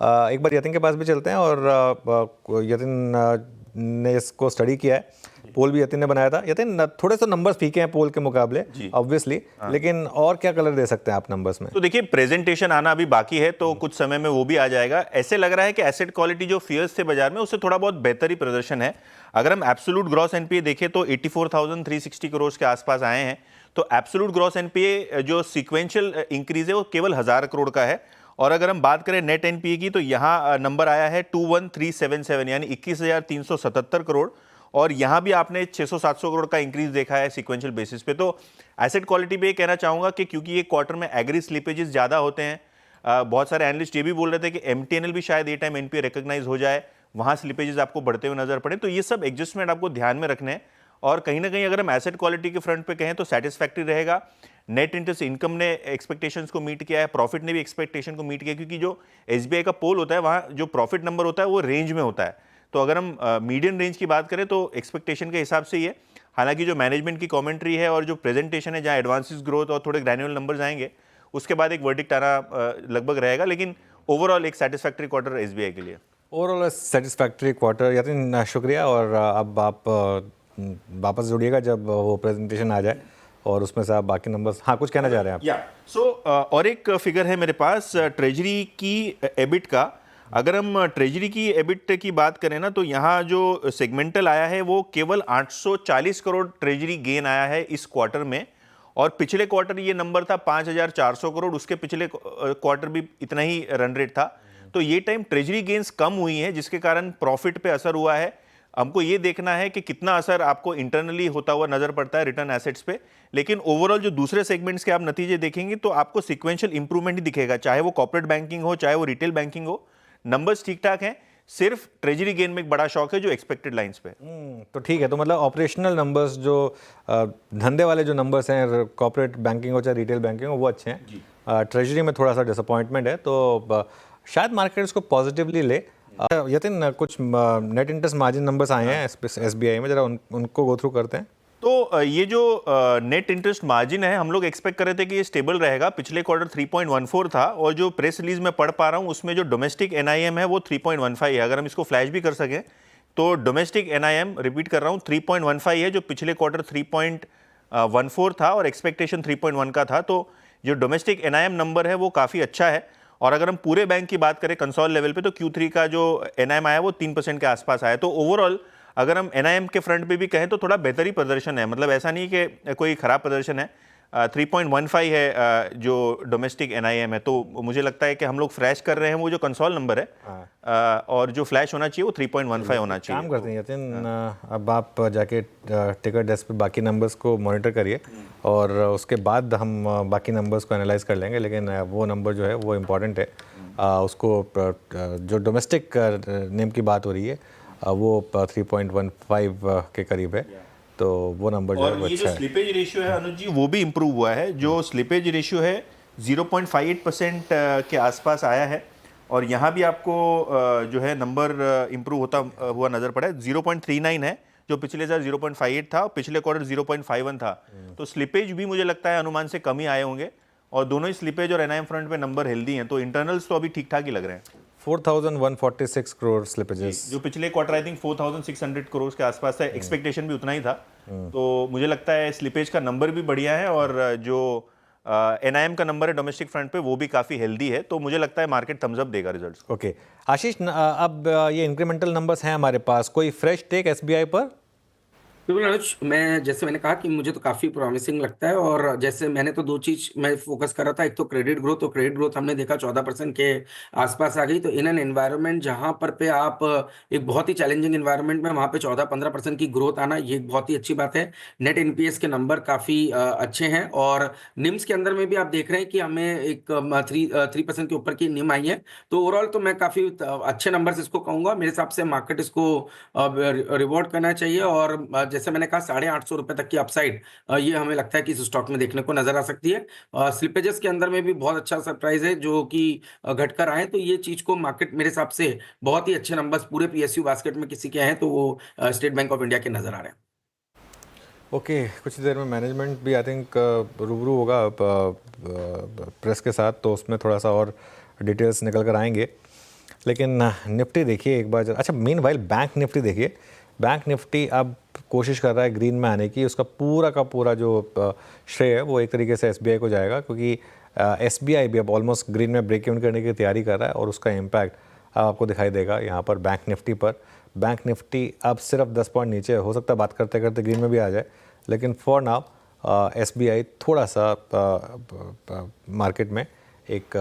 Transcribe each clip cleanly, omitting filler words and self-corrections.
एक बार यतिन के पास भी चलते हैं और यतिन ने इसको स्टडी किया है। पोल भी यतिन ने बनाया था। यतिन, थोड़े से नंबर्स फीके हैं पोल के मुकाबले ऑब्वियसली, लेकिन और क्या कलर दे सकते हैं आप नंबर्स में? तो देखिए, प्रेजेंटेशन आना अभी बाकी है, तो कुछ समय में वो भी आ जाएगा। ऐसे लग रहा है कि एसेट क्वालिटी जो फियर्स थे बाजार में, उससे थोड़ा बहुत बेहतर ही प्रदर्शन है। अगर हम एब्सोल्यूट ग्रॉस एनपीए देखें तो 84,360 करोड़ के आसपास आए हैं। तो एब्सोल्यूट ग्रॉस एनपीए जो सीक्वेंशियल इंक्रीज है वो केवल 1000 करोड़ का है। और अगर हम बात करें नेट एनपीए की, तो यहाँ नंबर आया है 21,377, यानी 21,377 करोड़। और यहाँ भी आपने 600-700 करोड़ का इंक्रीज देखा है सीक्वेंशियल बेसिस पे। तो एसेट क्वालिटी पे ये कहना चाहूंगा कि क्योंकि ये क्वार्टर में एग्री स्लिपेजेस ज्यादा होते हैं, बहुत सारे एनालिस्ट ये भी बोल रहे थे कि एमटीएनएल भी शायद ये टाइम एनपीए रिकॉग्नाइज हो जाए, वहां स्लिपेजेस आपको बढ़ते हुए नजर पड़े। तो ये सब एडजस्टमेंट आपको ध्यान में रखने हैं। और कहीं ना कहीं अगर हम एसेट क्वालिटी के फ्रंट पे कहें तो सेटिस्फैक्टरी रहेगा। नेट इंटरेस्ट इनकम ने एक्सपेक्टेशंस को मीट किया है, प्रॉफिट ने भी एक्सपेक्टेशन को मीट किया, क्योंकि जो एसबीआई का पोल होता है वहां जो प्रॉफिट नंबर होता है वो रेंज में होता है। तो अगर हम मीडियम रेंज की बात करें तो एक्सपेक्टेशन के हिसाब से ये, हालांकि जो मैनेजमेंट की कमेंट्री है और जो प्रेजेंटेशन है जहां एडवांसेस ग्रोथ और थोड़े ग्रैन्युअल नंबर्स आएंगे, उसके बाद एक वर्डिक्ट आना लगभग रहेगा। लेकिन ओवरऑल एक सेटिस्फैक्टरी क्वार्टर एसबीआई के लिए। Overall satisfactory quarter. यतिन, शुक्रिया। और अब आप वापस जुड़िएगा जब वो प्रेजेंटेशन आ जाए और उसमें से आप बाकी नंबर्स। हाँ, कुछ कहना चाह रहे हैं आप? या और एक फिगर है मेरे पास ट्रेजरी की एबिट का। अगर हम ट्रेजरी की एबिट की बात करें ना, तो यहाँ जो सेगमेंटल आया है वो केवल 840 करोड़ ट्रेजरी गेन आया है इस क्वार्टर में। और पिछले क्वार्टर ये नंबर था 5400 करोड़, उसके पिछले क्वार्टर भी इतना ही रन रेट था। तो ये टाइम ट्रेजरी गेन्स कम हुई है, जिसके कारण प्रॉफिट पे असर हुआ है। हमको ये देखना है कि कितना असर आपको इंटरनली होता हुआ नजर पड़ता है रिटर्न एसेट्स पे। लेकिन ओवरऑल जो दूसरे सेगमेंट्स के आप नतीजे देखेंगे तो आपको सिक्वेंशियल इंप्रूवमेंट ही दिखेगा, चाहे वो कॉर्पोरेट बैंकिंग हो, चाहे वो रिटेल बैंकिंग हो। नंबर्स ठीक ठाक हैं, सिर्फ ट्रेजरी गेन में एक बड़ा शॉक है जो एक्सपेक्टेड लाइंस पे। तो ठीक है, तो मतलब ऑपरेशनल नंबर्स जो धंधे वाले जो नंबर्स हैं, कॉर्पोरेट बैंकिंग हो चाहे रिटेल बैंकिंग हो, वो अच्छे हैं। ट्रेजरी में थोड़ा सा डिसअपॉइंटमेंट है, तो शायद मार्केट इसको पॉजिटिवली ले। यतिन, कुछ नेट इंटरेस्ट मार्जिन नंबर्स आए हैं एसबीआई में, जरा उनको गो थ्रू करते हैं। तो ये जो नेट इंटरेस्ट मार्जिन है, हम लोग एक्सपेक्ट कर रहे थे कि ये स्टेबल रहेगा। पिछले क्वार्टर 3.14 था, और जो प्रेस रिलीज में पढ़ पा रहा हूँ उसमें जो डोमेस्टिक एनआईएम है वो 3.15 है। अगर हम इसको फ्लैश भी कर सकें तो डोमेस्टिक एनआईएम, रिपीट कर रहा हूँ, 3.15 है, जो पिछले क्वार्टर 3.14 था और एक्सपेक्टेशन 3.1 का था। तो जो डोमेस्टिक एनआईएम नंबर है वो काफ़ी अच्छा है। और अगर हम पूरे बैंक की बात करें कंसोल लेवल पे, तो Q3 का जो एनआईएम आया वो 3% के आसपास आया। तो ओवरऑल अगर हम एनआईएम के फ्रंट पे भी कहें तो थोड़ा बेहतर ही प्रदर्शन है, मतलब ऐसा नहीं कि कोई खराब प्रदर्शन है। 3.15 है जो डोमेस्टिक एनआईएम है। तो मुझे लगता है कि हम लोग फ्लैश कर रहे हैं वो जो कंसोल नंबर है, और जो फ्लैश होना चाहिए वो 3.15 होना चाहिए। काम करते हैं यतिन, अब आप जाके टिकर डेस्क पे बाकी नंबर्स को मॉनिटर करिए और उसके बाद हम बाकी नंबर्स को एनालाइज कर लेंगे। लेकिन वो नंबर जो है वो इम्पॉर्टेंट है। उसको जो डोमेस्टिक नेम की बात हो रही है वो 3.15 के करीब है, तो वो नंबर जो है वो अच्छा है। स्लिपेज रेशियो है अनुज जी, वो भी इंप्रूव हुआ है। जो स्लिपेज रेशियो है 0.58% के आसपास आया है। और यहाँ भी आपको जो है नंबर इंप्रूव होता हुआ नजर पड़ा है। 0.39 है, जो पिछले साल 0.58 था, और पिछले क्वार्टर 0.51 था। तो स्लिपेज भी मुझे लगता है अनुमान से कम ही आए होंगे, और दोनों ही स्लिपेज और एनआईएम फ्रंट पे नंबर हेल्दी हैं। तो इंटरनल्स तो अभी ठीक ठाक ही लग रहे हैं। 4,146 करोड़ स्लिपेजेस, जो पिछले क्वार्टर आई थिंक 4,600 करोड़ के आसपास है। एक्सपेक्टेशन भी उतना ही था। तो मुझे लगता है स्लिपेज का नंबर भी बढ़िया है, और जो एनआईएम का नंबर है डोमेस्टिक फ्रंट पे वो भी काफ़ी हेल्दी है। तो मुझे लगता है मार्केट थम्स अप देगा रिजल्ट्स। ओके आशीष, अब ये इंक्रीमेंटल नंबर्स हैं हमारे पास, कोई फ्रेश टेक एसबीआई पर? बिल्कुल अनुज, मैं जैसे मैंने कहा कि मुझे तो काफी प्रॉमिसिंग लगता है। और जैसे मैंने तो दो चीज मैं फोकस कर रहा था, एक तो क्रेडिट ग्रोथ। तो क्रेडिट ग्रोथ हमने देखा 14% के आसपास आ गई। तो इन एन एनवायरनमेंट जहां पर पे आप एक बहुत ही चैलेंजिंग एनवायरनमेंट में वहां पे 14-15% की ग्रोथ आना, ये एक बहुत ही अच्छी बात है। नेट एनपीएस के नंबर काफी अच्छे हैं। और निम्स के अंदर में भी आप देख रहे हैं कि हमें एक 3% के ऊपर की निम आई है। तो ओवरऑल तो मैं काफी अच्छे नंबर इसको कहूंगा। मेरे हिसाब से मार्केट इसको रिवॉर्ड करना चाहिए। और जैसे मैंने कहा 850 रुपए तक की अपसाइड ये हमें लगता है कि इस स्टॉक में देखने को नजर आ सकती है। स्लिपेजेस के अंदर में भी बहुत अच्छा सरप्राइज है जो कि घटकर आए। तो ये चीज को मार्केट मेरे हिसाब से बहुत ही अच्छे नंबर्स पूरे पीएसयू बास्केट में किसी के हैं तो वो स्टेट बैंक ऑफ इंडिया के नजर आ रहे हैं। ओके, कुछ देर में मैनेजमेंट भी आई थिंक रूबरू होगा प्रेस के साथ, तो उसमें थोड़ा सा और डिटेल्स निकल कर आएंगे। लेकिन निफ्टी देखिए एक बार अच्छा मीन वाइल बैंक निफ्टी देखिए, बैंक निफ्टी अब कोशिश कर रहा है ग्रीन में आने की। उसका पूरा का पूरा जो श्रेय है वो एक तरीके से एसबीआई को जाएगा, क्योंकि एसबीआई भी अब ऑलमोस्ट ग्रीन में ब्रेक इवन करने की तैयारी कर रहा है और उसका इम्पैक्ट आपको दिखाई देगा यहाँ पर बैंक निफ्टी पर। बैंक निफ्टी अब सिर्फ 10 पॉइंट नीचे हो सकता है, बात करते करते ग्रीन में भी आ जाए, लेकिन फॉर नाउ एसबीआई थोड़ा सा मार्केट में एक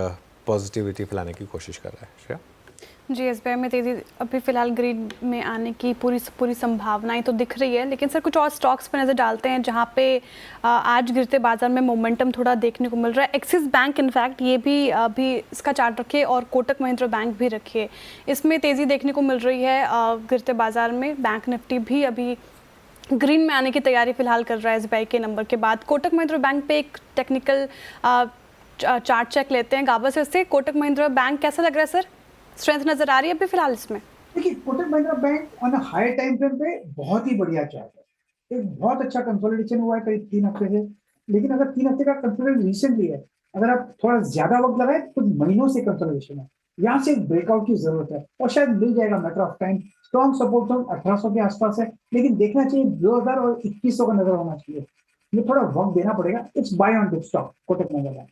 पॉजिटिविटी फैलाने की कोशिश कर रहा है। श्रेया जी, एसबीआई में तेजी अभी फिलहाल ग्रीन में आने की पूरी संभावनाएं तो दिख रही है, लेकिन सर कुछ और स्टॉक्स पर नज़र डालते हैं जहां पे आज गिरते बाजार में मोमेंटम थोड़ा देखने को मिल रहा है। एक्सिस बैंक इनफैक्ट ये भी अभी इसका चार्ट रखिए और कोटक महिंद्रा बैंक भी रखिए, इसमें तेज़ी देखने को मिल रही है गिरते बाजार में। बैंक निफ्टी भी अभी ग्रीन में आने की तैयारी फिलहाल कर रहा है एसबीआई के नंबर के बाद। कोटक महिंद्रा बैंक पे एक टेक्निकल चार्ट चेक लेते हैं गाबा सर से। कोटक महिंद्रा बैंक कैसा लग रहा है सर, स्ट्रेंथ नजर आ रही है अभी फिलहाल इसमें? देखिए, Kotak Mahindra bank on higher time frame पे बहुत ही बढ़िया चार्ट है, एक बहुत अच्छा कंसोलिडेशन हुआ है करीब 3 हफ्ते से। लेकिन अगर 3 हफ्ते का कंसोलिडेशन रिसेंटली है, अगर आप थोड़ा ज्यादा वक्त लगाए तो कुछ महीनों से कंसोलिडेशन है, यहाँ से एक ब्रेकआउट की जरूरत है और शायद मिल जाएगा, matter of time. Strong support zone 1800 के आसपास है, लेकिन देखना चाहिए 2000 और 2100 का नजर होना चाहिए। ये थोड़ा वक्त देना पड़ेगा। It's buy on dip stock Kotak Mahindra bank.